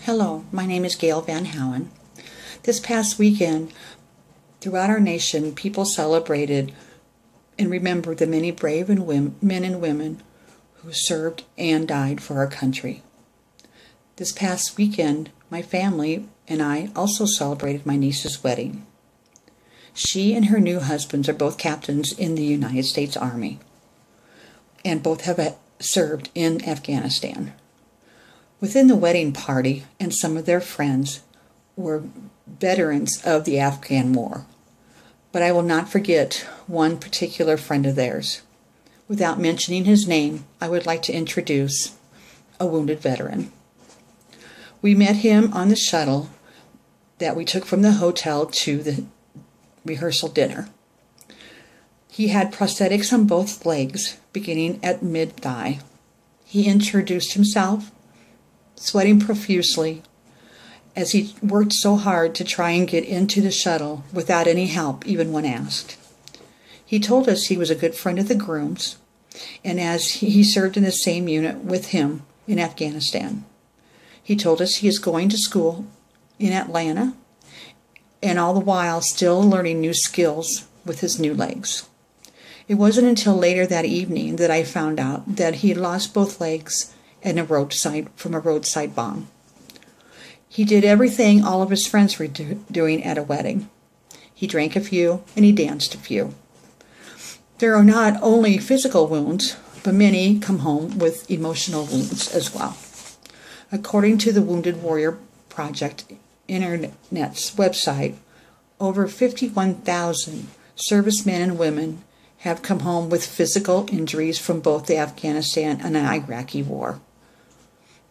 Hello, my name is Gail Van Howen. This past weekend, throughout our nation, people celebrated and remembered the many brave men and women who served and died for our country. This past weekend, my family and I also celebrated my niece's wedding. She and her new husbands are both captains in the United States Army, and both have served in Afghanistan. Within the wedding party and some of their friends were veterans of the Afghan War. But I will not forget one particular friend of theirs. Without mentioning his name, I would like to introduce a wounded veteran. We met him on the shuttle that we took from the hotel to the rehearsal dinner. He had prosthetics on both legs, beginning at mid-thigh. He introduced himself, sweating profusely as he worked so hard to try and get into the shuttle without any help, even when asked. He told us he was a good friend of the groom's, and as he served in the same unit with him in Afghanistan. He told us he is going to school in Atlanta, and all the while still learning new skills with his new legs. It wasn't until later that evening that I found out that he had lost both legs from a roadside bomb. He did everything all of his friends were doing at a wedding. He drank a few and he danced a few. There are not only physical wounds, but many come home with emotional wounds as well. According to the Wounded Warrior Project Internet's website, over 51,000 servicemen and women have come home with physical injuries from both the Afghanistan and Iraqi war.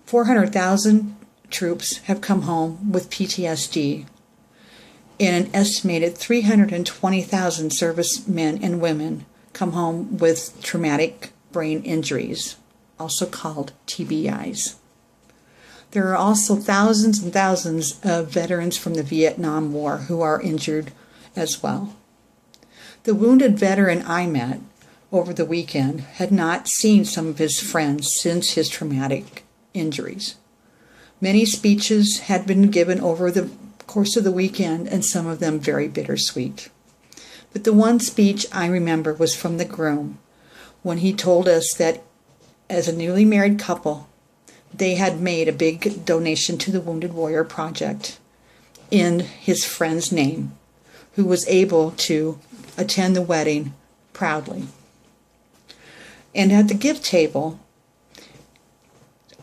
400,000 troops have come home with PTSD, and an estimated 320,000 servicemen and women come home with traumatic brain injuries, also called TBIs. There are also thousands and thousands of veterans from the Vietnam War who are injured as well. The wounded veteran I met over the weekend had not seen some of his friends since his traumatic injuries. Many speeches had been given over the course of the weekend, and some of them very bittersweet. But the one speech I remember was from the groom, when he told us that as a newly married couple, they had made a big donation to the Wounded Warrior Project in his friend's name, who was able to attend the wedding proudly. And at the gift table,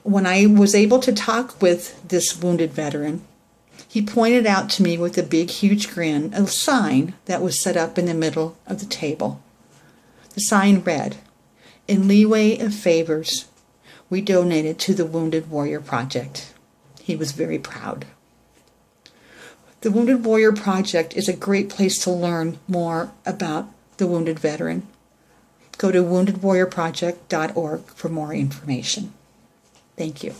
when I was able to talk with this wounded veteran, he pointed out to me with a big, huge grin a sign that was set up in the middle of the table. The sign read, "In leeway of favors, we donated to the Wounded Warrior Project." He was very proud. The Wounded Warrior Project is a great place to learn more about the wounded veteran. Go to woundedwarriorproject.org for more information. Thank you.